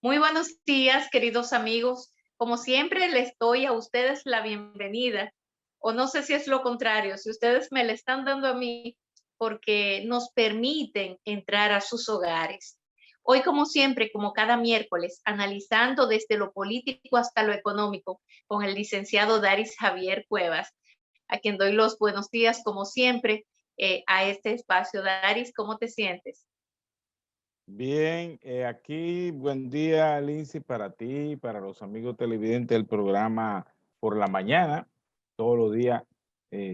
Muy buenos días, queridos amigos. Como siempre, les doy a ustedes la bienvenida, o no sé si es lo contrario, si ustedes me la están dando a mí porque nos permiten entrar a sus hogares. Hoy, como siempre, como cada miércoles, analizando desde lo político hasta lo económico con el licenciado Daris Javier Cuevas, a quien doy los buenos días, como siempre, a este espacio. Daris, ¿cómo te sientes? Bien, aquí buen día, Lindsay, para ti, para los amigos televidentes del programa por la mañana. Todos los días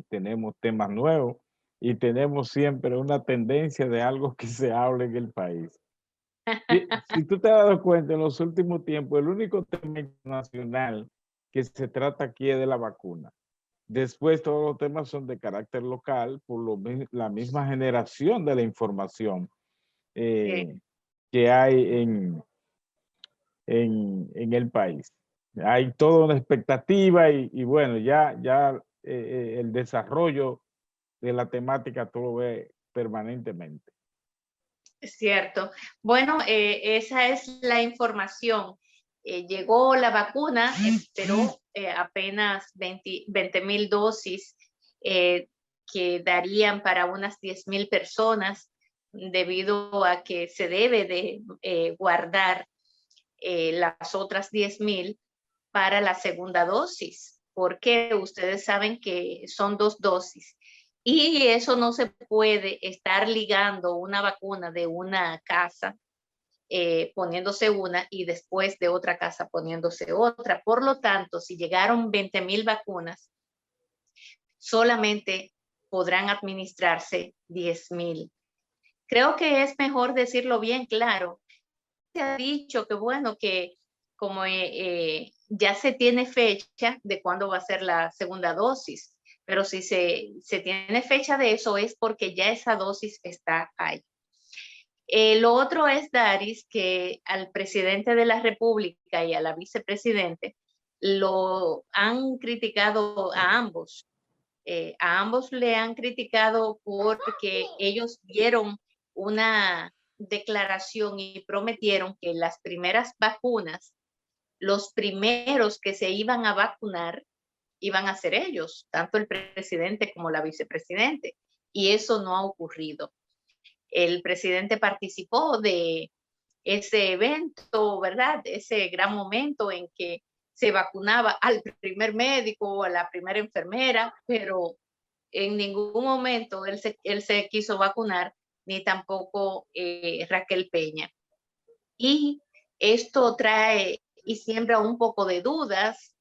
tenemos temas nuevos y tenemos siempre una tendencia de algo que se hable en el país. Si tú te has dado cuenta, en los últimos tiempos, el único tema internacional que se trata aquí es de la vacuna. Después, todos los temas son de carácter local por la misma generación de la información. Eh, eh, que hay en el país. Hay toda una expectativa y bueno, el desarrollo de la temática tú lo ves permanentemente. Es cierto. Bueno, esa es la información. Llegó la vacuna, esperó apenas 20,000 dosis eh, que darían para unas 10,000 personas debido a que se debe de guardar las otras 10,000 para la segunda dosis, porque ustedes saben que son dos dosis. Y eso no se puede estar ligando una vacuna de una casa, poniéndose una y después de otra casa poniéndose otra. Por lo tanto, si llegaron 20,000 vacunas, solamente podrán administrarse 10,000. Creo que es mejor decirlo bien claro. Se ha dicho que bueno, que como ya se tiene fecha de cuándo va a ser la segunda dosis, pero si se tiene fecha de eso es porque ya esa dosis está ahí. Lo otro es, Daris, que al presidente de la República y a la vicepresidente lo han criticado a ambos le han criticado porque ellos dieron una declaración y prometieron que las primeras vacunas, los primeros que se iban a vacunar, iban a ser ellos, tanto el presidente como la vicepresidente. Y eso no ha ocurrido. El presidente participó de ese evento, ¿verdad? Ese gran momento en que se vacunaba al primer médico o a la primera enfermera, pero en ningún momento él se quiso vacunar, ni tampoco Raquel Peña. Y esto trae y siembra un poco de dudas.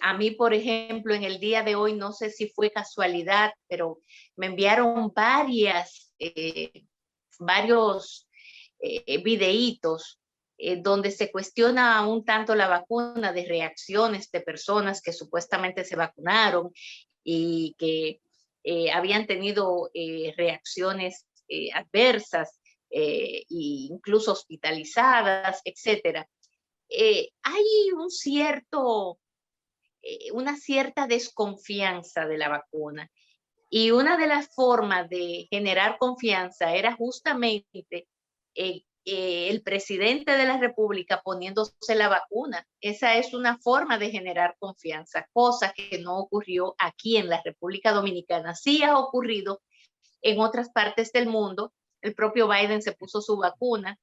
A mí, por ejemplo, en el día de hoy, no sé si fue casualidad, pero me enviaron varios videitos donde se cuestiona un tanto la vacuna de reacciones de personas que supuestamente se vacunaron y que habían tenido reacciones adversas e incluso hospitalizadas, etcétera. Hay una cierta desconfianza de la vacuna. Y una de las formas de generar confianza era justamente el presidente de la República poniéndose la vacuna. Esa es una forma de generar confianza, cosa que no ocurrió aquí en la República Dominicana. Sí ha ocurrido en otras partes del mundo. El propio Biden se puso su vacuna,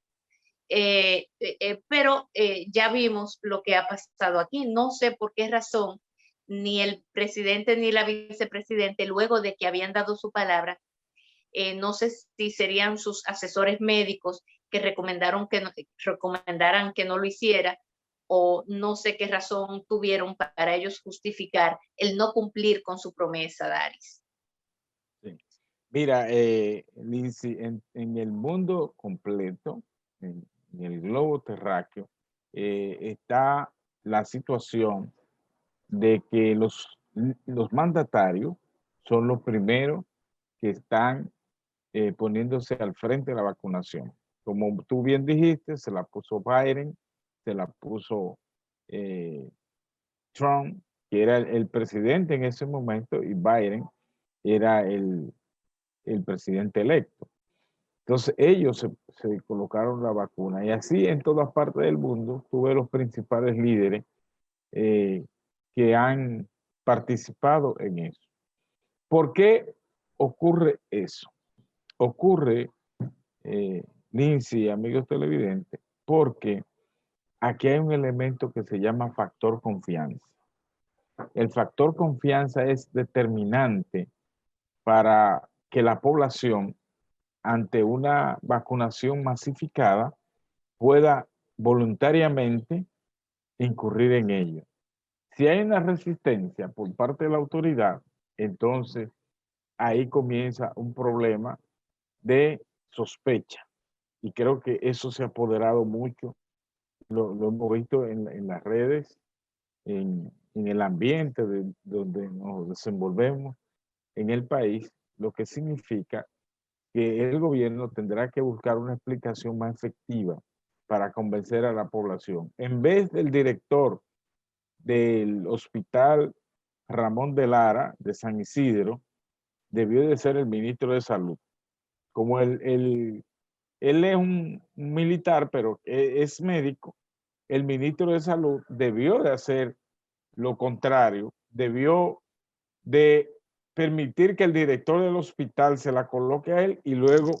pero ya vimos lo que ha pasado aquí. No sé por qué razón ni el presidente ni la vicepresidente, luego de que habían dado su palabra, no sé si serían sus asesores médicos que recomendaran que no lo hiciera, o no sé qué razón tuvieron para ellos justificar el no cumplir con su promesa, Daris. Sí. Mira, Lindsay, en el mundo completo, en el globo terráqueo, está la situación de que los mandatarios son los primeros que están poniéndose al frente de la vacunación. Como tú bien dijiste, se la puso Biden, se la puso eh, Trump, que era el presidente en ese momento, y Biden era el presidente electo. Entonces ellos se colocaron la vacuna y así en todas partes del mundo tuve los principales líderes que han participado en eso. ¿Por qué ocurre eso? Ocurre, Lindsay, amigos televidentes, porque aquí hay un elemento que se llama factor confianza. El factor confianza es determinante para que la población, ante una vacunación masificada, pueda voluntariamente incurrir en ello. Si hay una resistencia por parte de la autoridad, entonces ahí comienza un problema de sospecha. Y creo que eso se ha apoderado mucho, lo hemos visto en las redes, en el ambiente donde nos desenvolvemos en el país, lo que significa que el gobierno tendrá que buscar una explicación más efectiva para convencer a la población. En vez del director del hospital Ramón de Lara de San Isidro, debió de ser el ministro de Salud. Como él es un militar, pero es médico, el ministro de Salud debió de hacer lo contrario, debió de permitir que el director del hospital se la coloque a él y luego,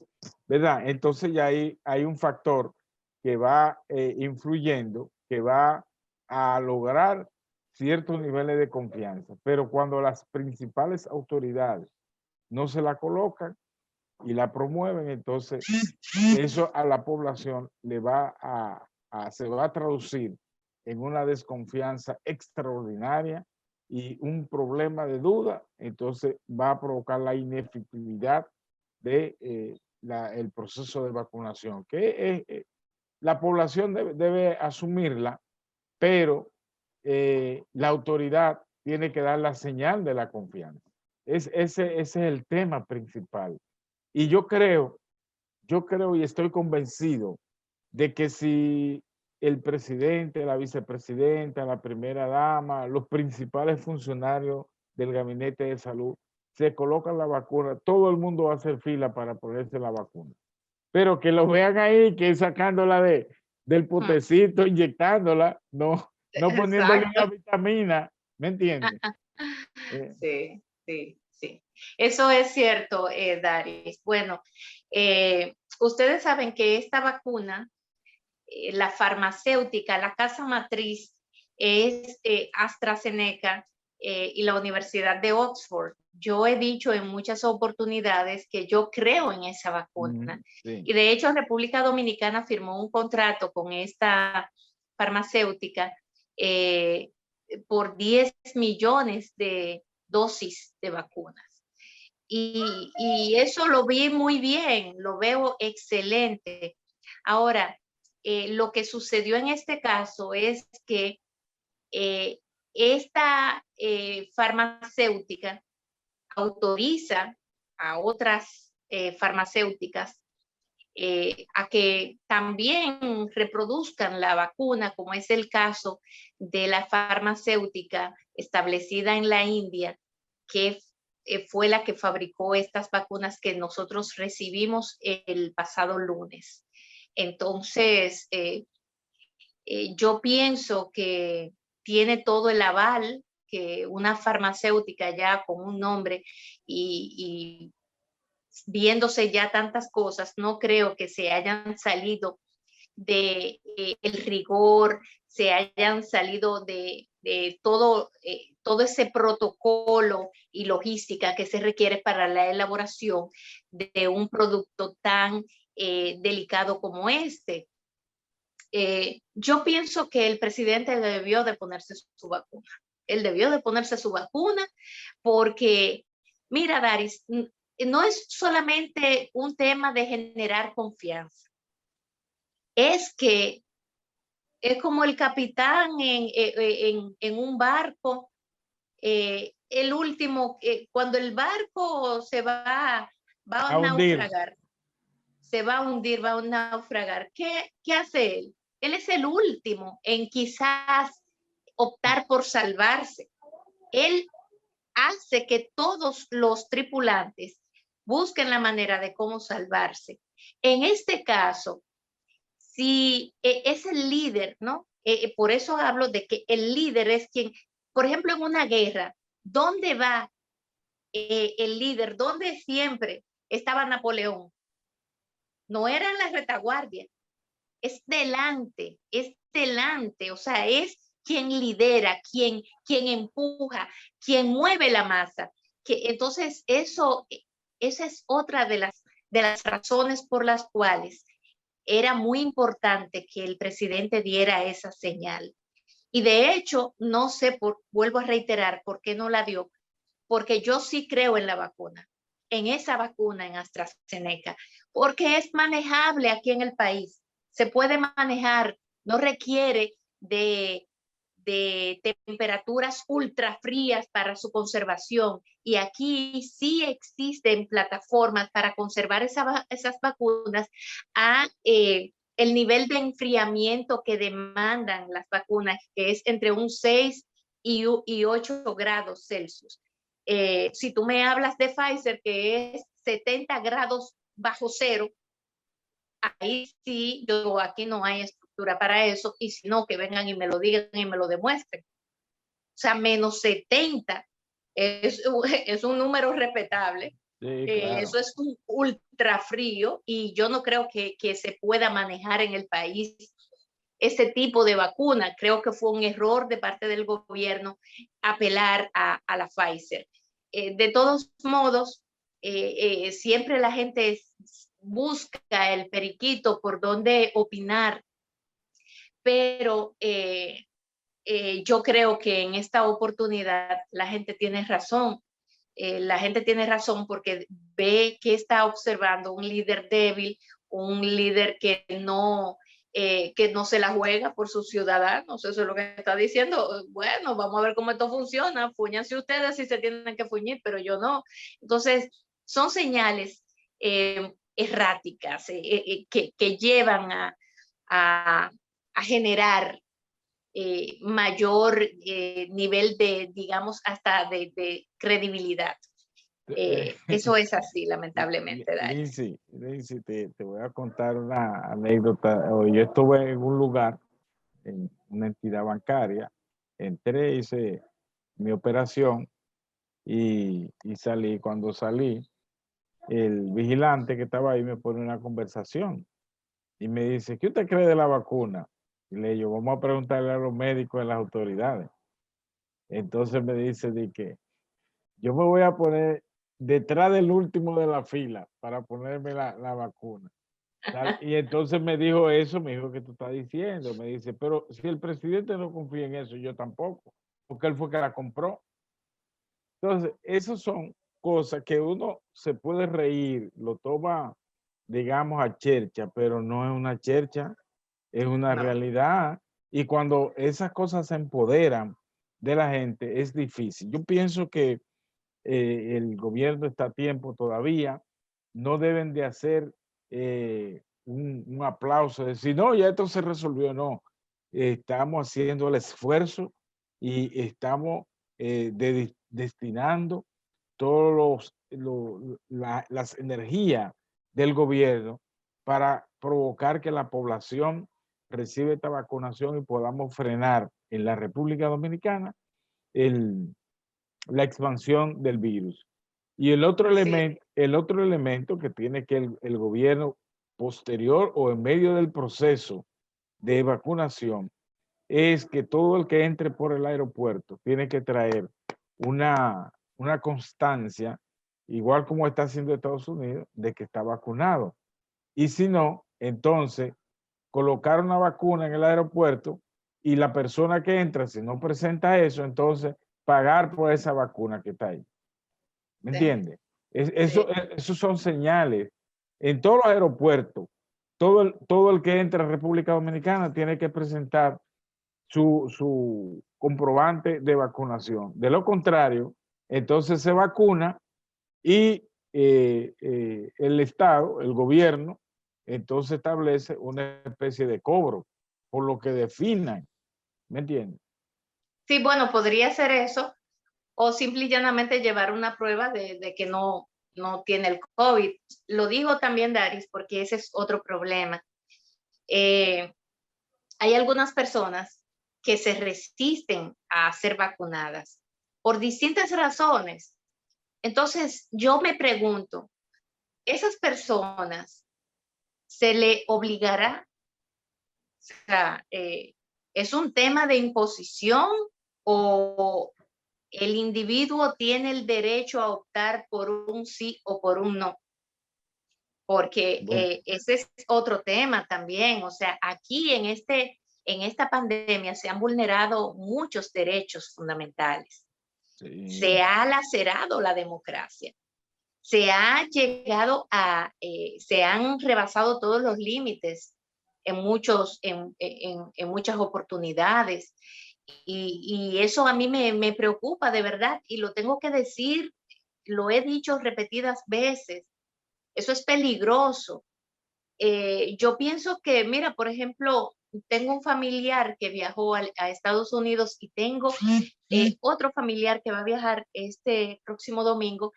¿verdad? Entonces ya hay un factor que va influyendo, que va a lograr ciertos niveles de confianza. Pero cuando las principales autoridades no se la colocan y la promueven, entonces eso a la población le va se va a traducir en una desconfianza extraordinaria y un problema de duda, entonces va a provocar la inefectividad de el proceso de vacunación, que la población debe asumirla, pero la autoridad tiene que dar la señal de la confianza. Ese es el tema principal. Y yo creo y estoy convencido de que si el presidente, la vicepresidenta, la primera dama, los principales funcionarios del gabinete de salud se colocan la vacuna, todo el mundo va a hacer fila para ponerse la vacuna. Pero que lo vean ahí, que sacándola del potecito, inyectándola, no poniéndole Exacto. una vitamina, ¿me entiendes? Sí, sí, sí. Eso es cierto, Daris. Bueno, ustedes saben que esta vacuna, la farmacéutica, la casa matriz es AstraZeneca y la Universidad de Oxford. Yo he dicho en muchas oportunidades que yo creo en esa vacuna. Sí. Y de hecho, República Dominicana firmó un contrato con esta farmacéutica por 10 millones de dosis de vacunas. Y eso lo vi muy bien, lo veo excelente. Ahora, lo que sucedió en este caso es que esta farmacéutica autoriza a otras farmacéuticas a que también reproduzcan la vacuna, como es el caso de la farmacéutica establecida en la India, que fue la que fabricó estas vacunas que nosotros recibimos el pasado lunes. Entonces, yo pienso que tiene todo el aval que una farmacéutica ya con un nombre y viéndose ya tantas cosas, no creo que se hayan salido de el rigor, se hayan salido de todo ese protocolo y logística que se requiere para la elaboración de un producto tan delicado como este. Yo pienso que el presidente debió de ponerse su vacuna. Él debió de ponerse su vacuna porque, mira, Daris, no es solamente un tema de generar confianza. Es que es como el capitán en un barco, el último, cuando el barco se va a naufragar, se va a hundir, va a naufragar. ¿Qué hace él? Él es el último en quizás optar por salvarse. Él hace que todos los tripulantes busquen la manera de cómo salvarse. En este caso, si es el líder, ¿no? Por eso hablo de que el líder es quien, por ejemplo, en una guerra, ¿dónde va el líder? ¿Dónde siempre estaba Napoleón? No era en la retaguardia, es delante, o sea, es quien lidera, quien empuja, quien mueve la masa. Entonces, esa es otra de las razones por las cuales era muy importante que el presidente diera esa señal. Y de hecho, no sé, vuelvo a reiterar, por qué no la dio, porque yo sí creo en la vacuna, en esa vacuna, en AstraZeneca, porque es manejable aquí en el país, se puede manejar, no requiere de temperaturas ultra frías para su conservación. Y aquí sí existen plataformas para conservar esas vacunas a el nivel de enfriamiento que demandan las vacunas, que es entre un 6 y 8 grados Celsius. Si tú me hablas de Pfizer, que es 70 grados bajo cero, ahí sí, yo digo, aquí no hay estructura para eso, y si no, que vengan y me lo digan y me lo demuestren. O sea, menos 70 es un número respetable. Sí, claro. Eso es un ultra frío y yo no creo que se pueda manejar en el país ese tipo de vacuna. Creo que fue un error de parte del gobierno apelar a la Pfizer. De todos modos, siempre la gente busca el periquito por donde opinar, pero yo creo que en esta oportunidad la gente tiene razón. La gente tiene razón porque ve que está observando un líder débil, un líder que no se la juega por sus ciudadanos. Eso es lo que está diciendo. Bueno, vamos a ver cómo esto funciona. Fúñanse ustedes si se tienen que fuñir, pero yo no. Entonces, son señales erráticas que llevan a generar mayor nivel de, digamos, hasta de credibilidad. Eso es así, lamentablemente, Dani. Lindsay, te voy a contar una anécdota. Yo estuve en un lugar, en una entidad bancaria, entré, hice mi operación y salí. Cuando salí, el vigilante que estaba ahí me pone una conversación y me dice, ¿qué usted cree de la vacuna? Y le digo, vamos a preguntarle a los médicos y a las autoridades. Entonces me dice de que yo me voy a poner detrás del último de la fila para ponerme la vacuna. Y entonces me dijo eso, me dijo que tú estás diciendo, me dice, pero si el presidente no confía en eso, yo tampoco, porque él fue que la compró. Entonces, esas son cosas que uno se puede reír, lo toma, digamos, a chercha, pero no es una chercha, es una No. realidad. Y cuando esas cosas se empoderan de la gente, es difícil. Yo pienso que el gobierno está a tiempo todavía, no deben de hacer un aplauso, decir, no, ya esto se resolvió, no. Estamos haciendo el esfuerzo y estamos destinando todas las energías del gobierno para provocar que la población reciba esta vacunación y podamos frenar en la República Dominicana la expansión del virus. Y el otro elemento que tiene que el gobierno posterior o en medio del proceso de vacunación es que todo el que entre por el aeropuerto tiene que traer una constancia, igual como está haciendo Estados Unidos, de que está vacunado. Y si no, entonces colocar una vacuna en el aeropuerto y la persona que entra, si no presenta eso, entonces pagar por esa vacuna que está ahí. ¿Me entiendes? Eso son señales. En todos los aeropuertos, todo el que entra a República Dominicana tiene que presentar su comprobante de vacunación. De lo contrario, entonces se vacuna y el Estado, el gobierno, entonces establece una especie de cobro por lo que definan. ¿Me entiendes? Sí, bueno, podría ser eso, o simple y llanamente llevar una prueba de que no no tiene el COVID. Lo digo también, Daris, porque ese es otro problema. Hay algunas personas que se resisten a ser vacunadas por distintas razones. Entonces, yo me pregunto, ¿esas personas se le obligará? O sea, ¿es un tema de imposición o el individuo tiene el derecho a optar por un sí o por un no? Porque Bueno, ese es otro tema también. O sea, aquí en esta pandemia se han vulnerado muchos derechos fundamentales. Se sí, ha lacerado la democracia. Se ha llegado se han rebasado todos los límites en muchas oportunidades. Y eso a mí me preocupa de verdad y lo tengo que decir, lo he dicho repetidas veces. Eso es peligroso. Yo pienso que, mira, por ejemplo, tengo un familiar que viajó a Estados Unidos y tengo otro familiar que va a viajar este próximo domingo.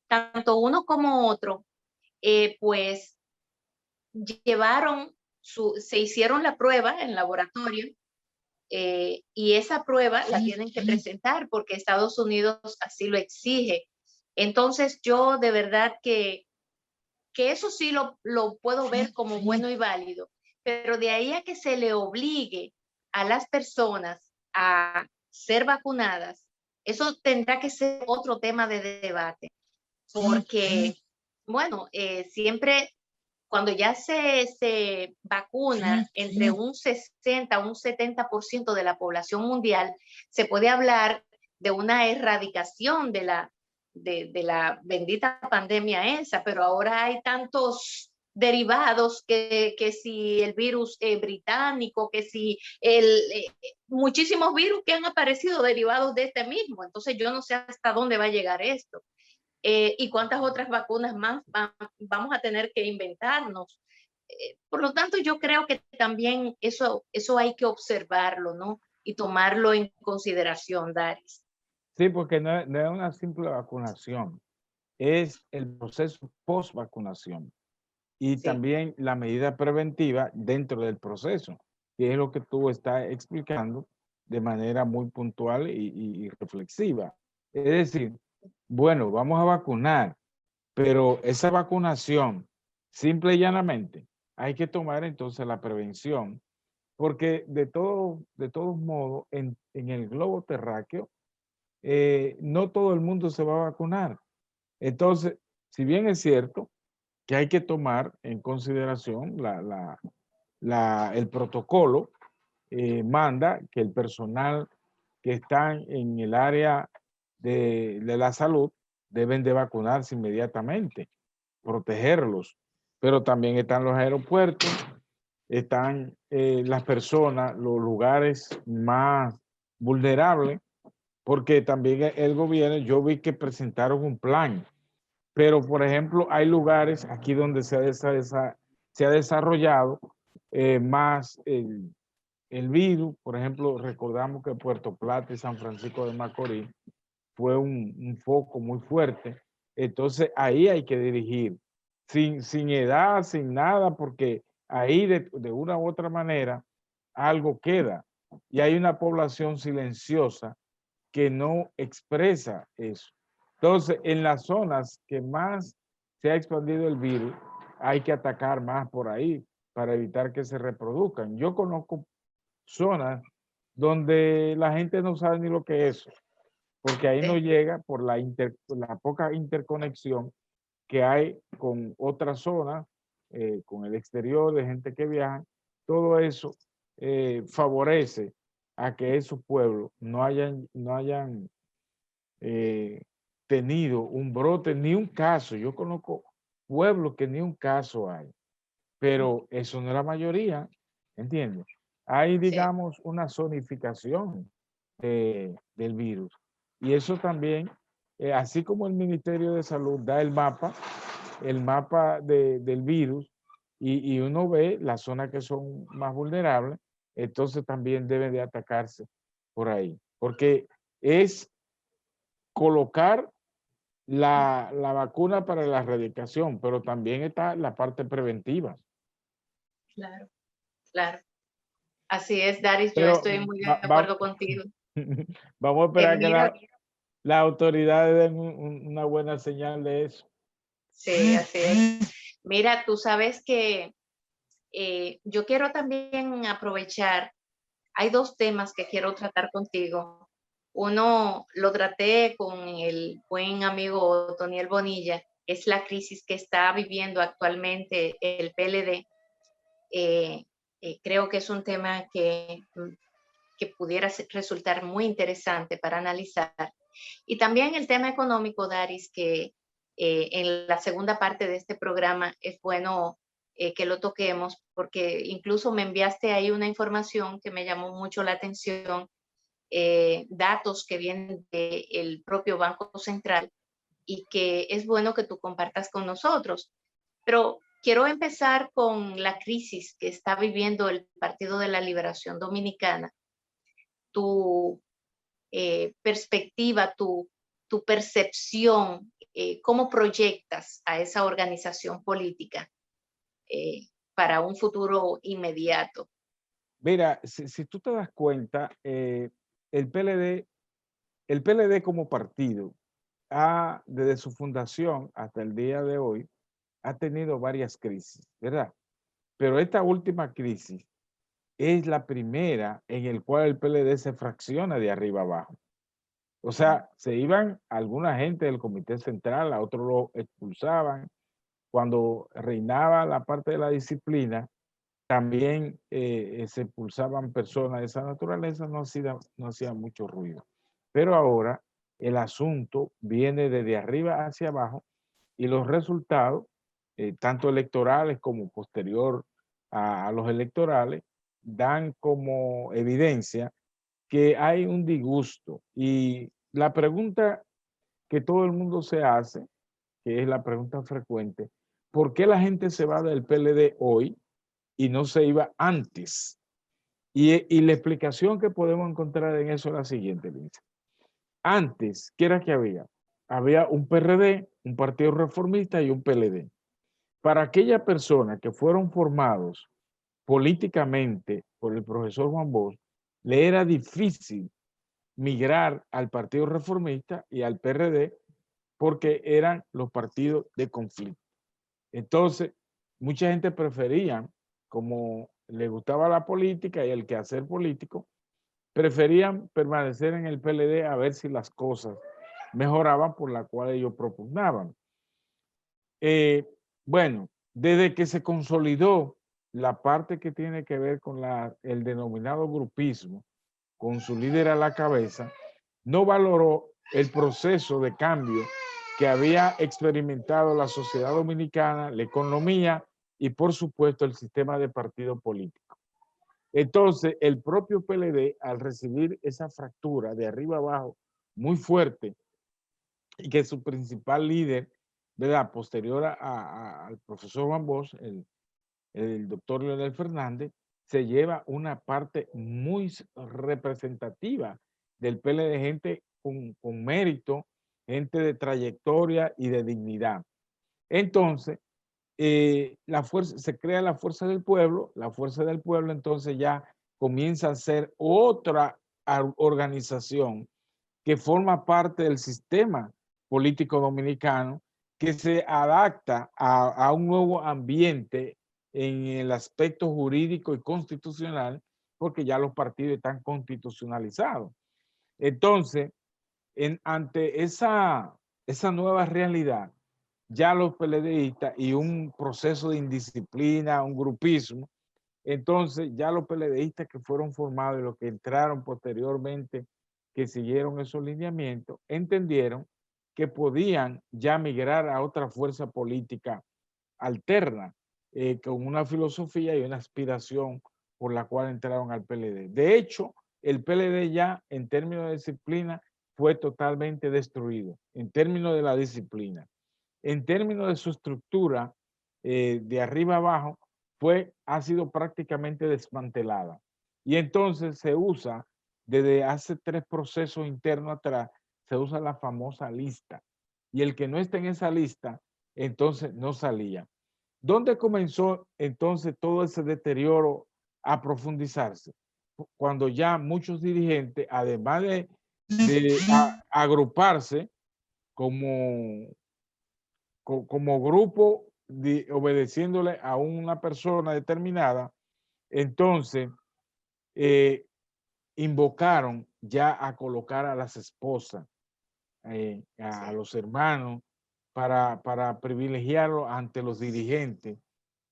Tanto uno como otro, pues se hicieron la prueba en laboratorio y esa prueba la tienen que presentar porque Estados Unidos así lo exige. Entonces yo de verdad que eso sí lo puedo ver como bueno y válido, pero de ahí a que se le obligue a las personas a ser vacunadas, eso tendrá que ser otro tema de debate, porque, bueno, siempre cuando ya se vacuna entre un 60 a un 70% de la población mundial, se puede hablar de una erradicación de la bendita pandemia esa, pero ahora hay tantos derivados que si el virus británico, que si muchísimos virus que han aparecido derivados de este mismo. Entonces yo no sé hasta dónde va a llegar esto. Y cuántas otras vacunas más vamos a tener que inventarnos. Por lo tanto, yo creo que también eso hay que observarlo, ¿no? Y tomarlo en consideración, Daris. sí, porque no es una simple vacunación, es el proceso post-vacunación y Sí, también la medida preventiva dentro del proceso, que es lo que tú estás explicando de manera muy puntual y reflexiva. Es decir, bueno, vamos a vacunar, pero esa vacunación, simple y llanamente, hay que tomar entonces la prevención, porque de todos modos, en el globo terráqueo, no todo el mundo se va a vacunar. Entonces, si bien es cierto que hay que tomar en consideración el protocolo, manda que el personal que está en el área de la salud deben de vacunarse inmediatamente, protegerlos. Pero también están los aeropuertos, están las personas, los lugares más vulnerables, porque también el gobierno, yo vi que presentaron un plan, pero por ejemplo hay lugares aquí donde se ha desarrollado más el virus. Por ejemplo, recordamos que Puerto Plata y San Francisco de Macorís fue un foco muy fuerte. Entonces ahí hay que dirigir, sin edad, sin nada, porque ahí de una u otra manera algo queda. Y hay una población silenciosa que no expresa eso. Entonces, en las zonas que más se ha expandido el virus, hay que atacar más por ahí para evitar que se reproduzcan. Yo conozco zonas donde la gente no sabe ni lo que es, porque ahí no sí, llega por la poca interconexión que hay con otras zonas, con el exterior, de gente que viaja. Todo eso favorece a que esos pueblos no hayan eh, tenido un brote, ni un caso. Yo conozco pueblos que ni un caso hay, pero eso no es la mayoría, ¿entiendes? Hay, sí, digamos, una zonificación del virus. Y eso también, así como el Ministerio de Salud da el mapa del virus, y uno ve las zonas que son más vulnerables, entonces también debe de atacarse por ahí, porque es colocar la vacuna para la erradicación, pero también está la parte preventiva. Claro, claro. Así es, Daris, yo Pero estoy muy de acuerdo contigo. vamos a esperar que Mira, las autoridades den una buena señal de eso. sí, así es. Mira, tú sabes que yo quiero también aprovechar, hay dos temas que quiero tratar contigo. Uno lo traté con el buen amigo Toniel Bonilla, es la crisis que está viviendo actualmente el PLD. Creo que es un tema que pudiera resultar muy interesante para analizar. Y también el tema económico, Daris, que en la segunda parte de este programa es bueno que lo toquemos, porque incluso me enviaste ahí una información que me llamó mucho la atención, datos que vienen del propio Banco Central y que es bueno que tú compartas con nosotros. Pero quiero empezar con la crisis que está viviendo el Partido de la Liberación Dominicana. Tu perspectiva, tu percepción, cómo proyectas a esa organización política para un futuro inmediato. Mira, si tú te das cuenta, el PLD, el PLD como partido, desde su fundación hasta el día de hoy, ha tenido varias crisis, ¿verdad? Pero esta última crisis es la primera en el cual el PLD se fracciona de arriba abajo. O sea, se iban alguna gente del comité central, a otros lo expulsaban. Cuando reinaba la parte de la disciplina, también se expulsaban personas de esa naturaleza, no hacía mucho ruido. Pero ahora el asunto viene desde arriba hacia abajo y los resultados, tanto electorales como posterior a los electorales, dan como evidencia que hay un disgusto. Y la pregunta que todo el mundo se hace, que es la pregunta frecuente, ¿por qué la gente se va del PLD hoy y no se iba antes? Y la explicación que podemos encontrar en eso es la siguiente, Lince. Antes, ¿qué era que había? Había un PRD, un Partido Reformista y un PLD. Para aquellas personas que fueron formados políticamente por el profesor Juan Bosch, le era difícil migrar al Partido Reformista y al PRD porque eran los partidos de conflicto. Entonces, mucha gente prefería, como le gustaba la política y el quehacer político, preferían permanecer en el PLD a ver si las cosas mejoraban por la cual ellos propugnaban. Bueno, desde que se consolidó la parte que tiene que ver con el denominado grupismo, con su líder a la cabeza, no valoró el proceso de cambio que había experimentado la sociedad dominicana, la economía y por supuesto el sistema de partido político. Entonces, el propio PLD, al recibir esa fractura de arriba abajo muy fuerte, y que su principal líder, ¿verdad? Posterior al profesor Juan Bosch, el doctor Leonel Fernández, se lleva una parte muy representativa del PLD, gente con mérito, gente de trayectoria y de dignidad. Entonces, se crea la fuerza del pueblo entonces ya comienza a ser otra organización que forma parte del sistema político dominicano, que se adapta a un nuevo ambiente en el aspecto jurídico y constitucional, porque ya los partidos están constitucionalizados. Entonces, ante esa nueva realidad, ya los PLDistas y un proceso de indisciplina, un grupismo, entonces ya los PLDistas que fueron formados y los que entraron posteriormente, que siguieron esos lineamientos, entendieron que podían ya migrar a otra fuerza política alterna, con una filosofía y una aspiración por la cual entraron al PLD. De hecho, el PLD ya en términos de disciplina fue totalmente destruido, en términos de la disciplina. En términos de su estructura, de arriba abajo, ha sido prácticamente desmantelada. Y entonces se usa, desde hace 3 procesos internos atrás, se usa la famosa lista. y el que no está en esa lista, entonces no salía. ¿Dónde comenzó entonces todo ese deterioro a profundizarse? Cuando ya muchos dirigentes, además de agruparse como, como grupo obedeciéndole a una persona determinada, entonces invocaron ya a colocar a las esposas, a los hermanos, para privilegiarlo ante los dirigentes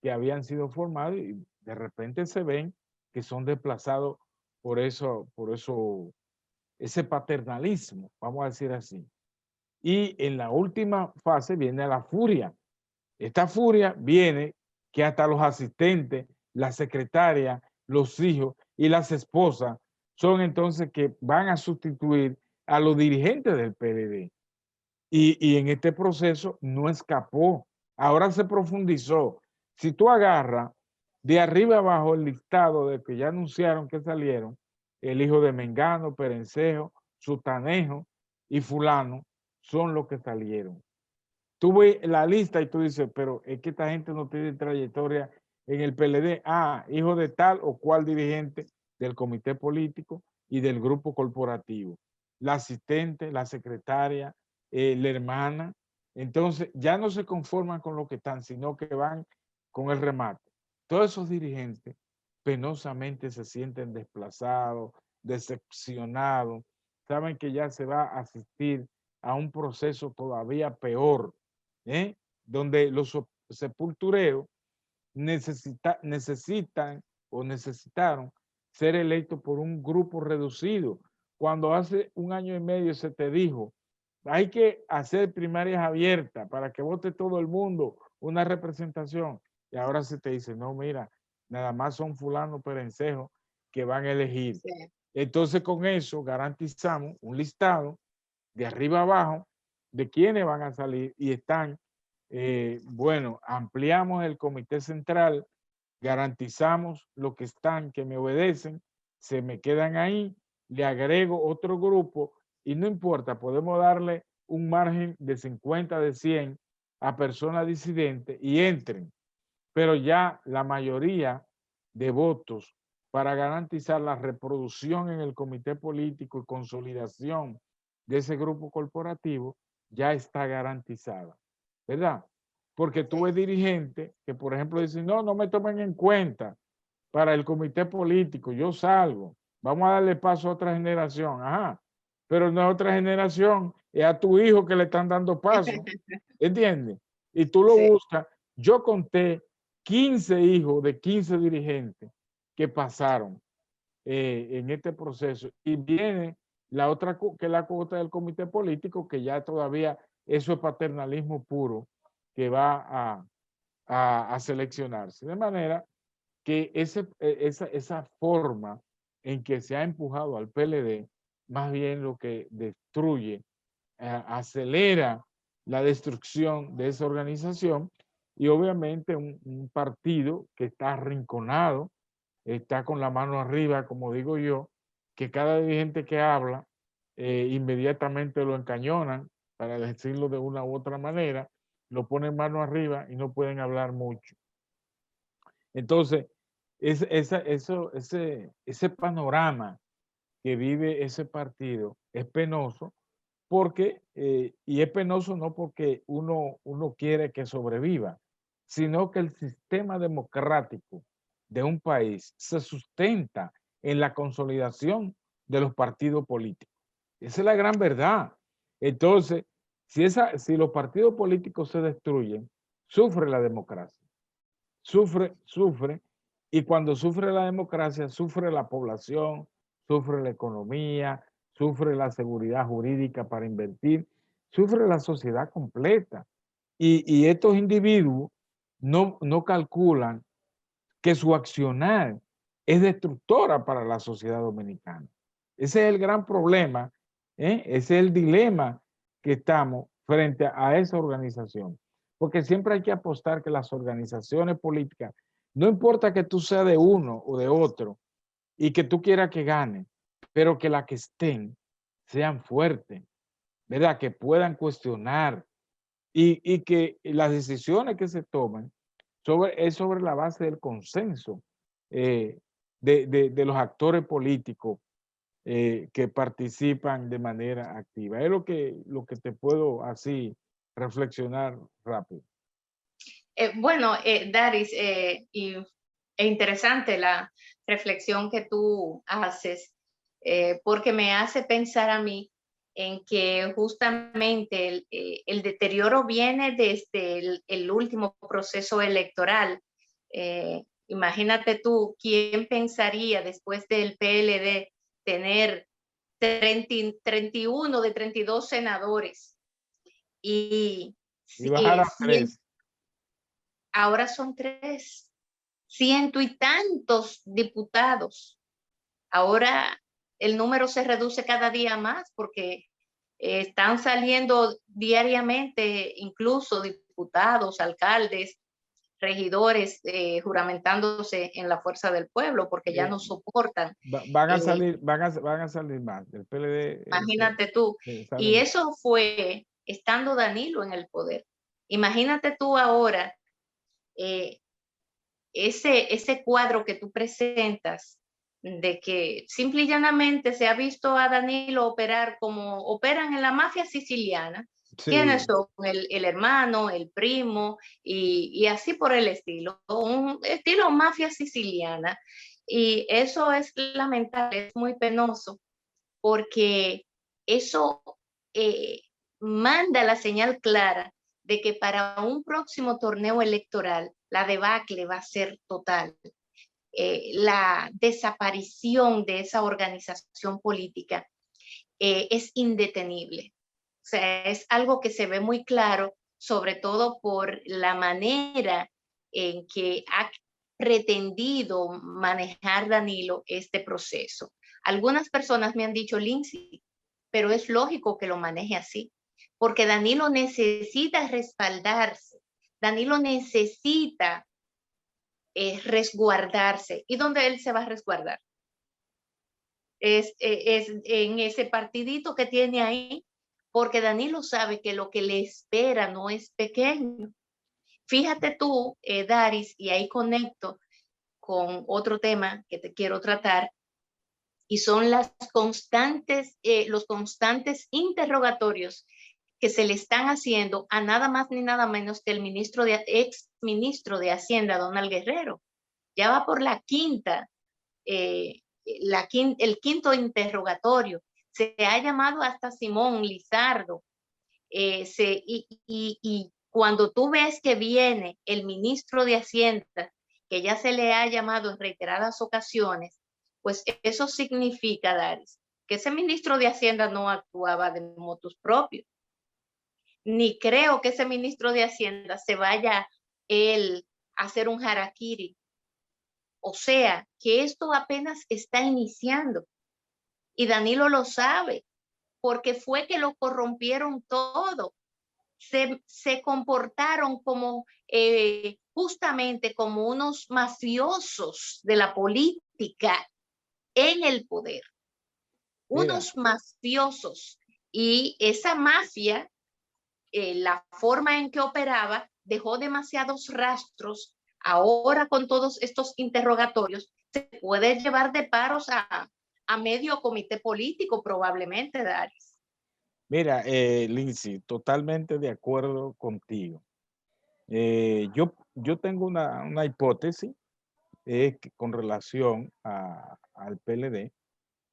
que habían sido formados y de repente se ven que son desplazados por eso, ese paternalismo, vamos a decir así. Y en la última fase viene la furia. Esta furia viene que hasta los asistentes, la secretaria, los hijos y las esposas son entonces que van a sustituir a los dirigentes del PLD. Y en este proceso no escapó. Ahora se profundizó. Si tú agarras de arriba abajo el listado de que ya anunciaron que salieron, el hijo de Mengano, Perencejo, Sutanejo y Fulano son los que salieron. Tú ves la lista y tú dices, pero es que esta gente no tiene trayectoria en el PLD. Ah, hijo de tal o cual dirigente del comité político y del grupo corporativo. La asistente, la secretaria, la hermana. Entonces, ya no se conforman con lo que están, sino que van con el remate. Todos esos dirigentes penosamente se sienten desplazados, decepcionados, saben que ya se va a asistir a un proceso todavía peor, donde los sepultureros necesitan o necesitaron ser electos por un grupo reducido. Cuando hace un año y medio se te dijo, hay que hacer primarias abiertas para que vote todo el mundo, una representación. Y ahora se te dice, no, mira, nada más son fulano perencejo que van a elegir. Sí. Entonces con eso garantizamos un listado de arriba abajo de quiénes van a salir y están, bueno, ampliamos el comité central, garantizamos lo que están, que me obedecen, se me quedan ahí, le agrego otro grupo y no importa, podemos darle un margen de 50, de 100 a personas disidentes y entren, pero ya la mayoría de votos para garantizar la reproducción en el comité político y consolidación de ese grupo corporativo ya está garantizada, ¿verdad? Porque tú ves dirigentes que, por ejemplo, dicen, no, no me tomen en cuenta para el comité político, yo salgo, vamos a darle paso a otra generación, ajá, pero no es otra generación, es a tu hijo que le están dando paso, ¿entiendes? Y tú lo buscas, yo conté 15 hijos de 15 dirigentes que pasaron en este proceso y viene la otra que es la cuota del comité político, que ya todavía eso es paternalismo puro que va a seleccionarse. De manera que esa forma en que se ha empujado al PLD, más bien lo que destruye, acelera la destrucción de esa organización y obviamente un partido que está arrinconado, está con la mano arriba, como digo yo, que cada dirigente que habla inmediatamente lo encañonan, para decirlo de una u otra manera, lo ponen mano arriba y no pueden hablar mucho. Entonces, ese panorama que vive ese partido es penoso porque, y es penoso no porque uno quiere que sobreviva, sino que el sistema democrático de un país se sustenta en la consolidación de los partidos políticos. Esa es la gran verdad. Entonces, si los partidos políticos se destruyen, sufre la democracia. Sufre, y cuando sufre la democracia, sufre la población, sufre la economía, sufre la seguridad jurídica para invertir, sufre la sociedad completa. Y estos individuos no calculan que su accionar es destructora para la sociedad dominicana. Ese es el gran problema, ese es el dilema que estamos frente a esa organización. Porque siempre hay que apostar que las organizaciones políticas, no importa que tú seas de uno o de otro y que tú quieras que gane, pero que las que estén sean fuertes, ¿verdad? Que puedan cuestionar, y que las decisiones que se toman es sobre la base del consenso de los actores políticos que participan de manera activa. Es lo que te puedo así reflexionar rápido. Bueno, Daris, e interesante la reflexión que tú haces, porque me hace pensar a mí en que justamente el deterioro viene desde el último proceso electoral. Imagínate tú, ¿quién pensaría después del PLD tener 31 de 32 senadores y Y bajar a 100, 3. ahora son 3, ciento y tantos diputados? Ahora el número se reduce cada día más porque están saliendo diariamente incluso diputados, alcaldes, regidores juramentándose en la fuerza del pueblo porque ya no soportan. Van a eh, salir, van a salir más. El PLD Imagínate tú. sale Y más. eso fue estando Danilo en el poder. Imagínate tú ahora eh, ese cuadro que tú presentas de que simple y llanamente se ha visto a Danilo operar como operan en la mafia siciliana. ¿Quiénes Sí, son? El hermano, el primo y así por el estilo. Un estilo mafia siciliana. Y eso es lamentable, es muy penoso porque eso manda la señal clara de que para un próximo torneo electoral la debacle va a ser total. La desaparición de esa organización política es indetenible. O sea, es algo que se ve muy claro, sobre todo por la manera en que ha pretendido manejar Danilo este proceso. Algunas personas me han dicho, Lindsay, pero es lógico que lo maneje así, porque Danilo necesita respaldarse, Danilo necesita resguardarse. ¿Y dónde él se va a resguardar? Es en ese partidito que tiene ahí, porque Danilo sabe que lo que le espera no es pequeño. Fíjate tú, Daris, y ahí conecto con otro tema que te quiero tratar, y son los constantes interrogatorios que se le están haciendo a nada más ni nada menos que el ex ministro de Hacienda, Donald Guerrero. Ya va por la quinta, el quinto interrogatorio. Se ha llamado hasta Simón Lizardo. Y cuando tú ves que viene el ministro de Hacienda, que ya se le ha llamado en reiteradas ocasiones, pues eso significa, Daris, que ese ministro de Hacienda no actuaba de motus propio. Ni creo que ese ministro de Hacienda se vaya él a hacer un harakiri. O sea, que esto apenas está iniciando. Y Danilo lo sabe, porque fue que lo corrompieron todo. Se comportaron como justamente como unos mafiosos de la política en el poder, mira, unos mafiosos. Y esa mafia, la forma en que operaba, dejó demasiados rastros. Ahora con todos estos interrogatorios, se puede llevar de paros a medio comité político probablemente, Daris. mira, Lindsay, totalmente de acuerdo contigo. Yo tengo una hipótesis con relación al PLD,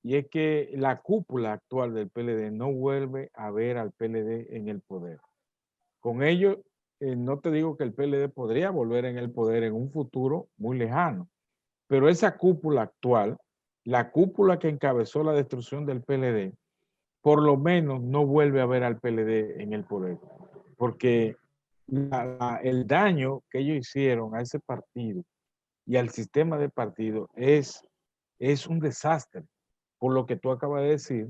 y es que la cúpula actual del PLD no vuelve a ver al PLD en el poder. Con ello, no te digo que el PLD podría volver en el poder en un futuro muy lejano, pero esa cúpula actual, la cúpula que encabezó la destrucción del PLD, por lo menos no vuelve a ver al PLD en el poder, porque el daño que ellos hicieron a ese partido y al sistema de partido es un desastre, por lo que tú acabas de decir,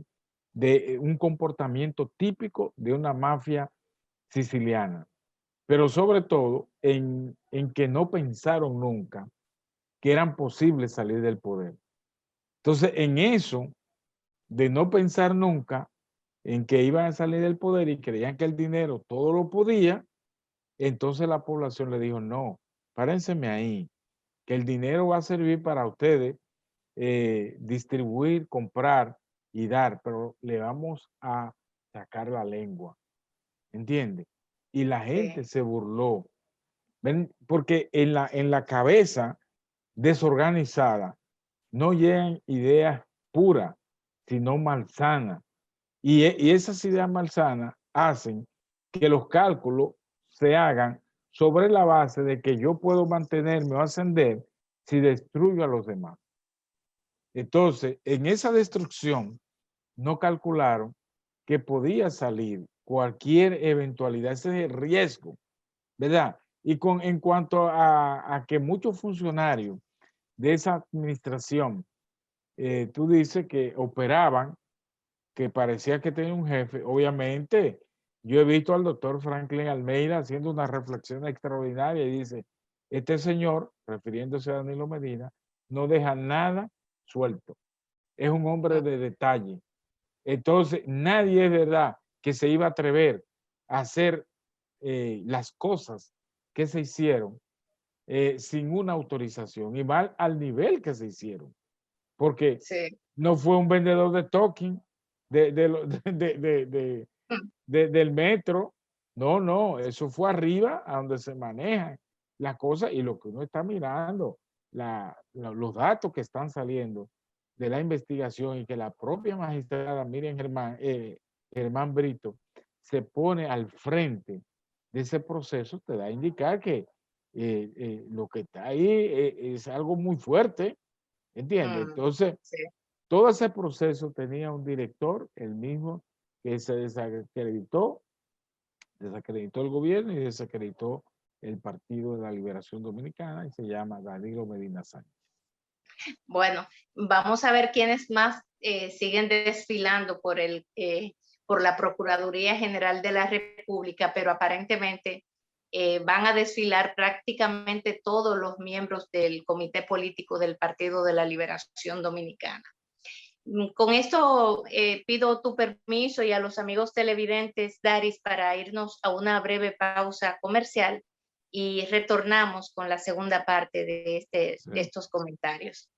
de un comportamiento típico de una mafia siciliana, pero sobre todo en que no pensaron nunca que eran posibles salir del poder. Entonces, en eso de no pensar nunca, en que iban a salir del poder y creían que el dinero todo lo podía, entonces la población le dijo, no, párenseme ahí, que el dinero va a servir para ustedes distribuir, comprar y dar, pero le vamos a sacar la lengua, ¿entiende? Y la gente Sí, se burló, ¿ven? Porque en la cabeza desorganizada no llegan ideas puras, sino malsanas. Y esas ideas malsanas hacen que los cálculos se hagan sobre la base de que yo puedo mantenerme o ascender si destruyo a los demás. Entonces, en esa destrucción no calcularon que podía salir cualquier eventualidad, ese es el riesgo, ¿verdad? Y en cuanto a que muchos funcionarios de esa administración, tú dices que operaban, que parecía que tenía un jefe, obviamente yo he visto al doctor Franklin Almeida haciendo una reflexión extraordinaria y dice, este señor, refiriéndose a Danilo Medina, no deja nada suelto, es un hombre mm, de detalle. Entonces, nadie es verdad que se iba a atrever a hacer las cosas que se hicieron sin una autorización y mal al nivel que se hicieron, porque sí. no fue un vendedor de token Mm, del metro, no, no, eso fue arriba a donde se manejan las cosas y lo que uno está mirando, los datos que están saliendo de la investigación y que la propia magistrada Miriam Germán Brito se pone al frente de ese proceso, te da a indicar que lo que está ahí es algo muy fuerte, ¿entiendes? mm, Entonces, sí. todo ese proceso tenía un director, el mismo que se desacreditó el gobierno y desacreditó el Partido de la Liberación Dominicana y se llama Danilo Medina Sánchez. Bueno, vamos a ver quiénes más siguen desfilando por la Procuraduría General de la República, pero aparentemente van a desfilar prácticamente todos los miembros del Comité Político del Partido de la Liberación Dominicana. Con esto pido tu permiso y a los amigos televidentes, Daris, para irnos a una breve pausa comercial y retornamos con la segunda parte de Sí. estos comentarios.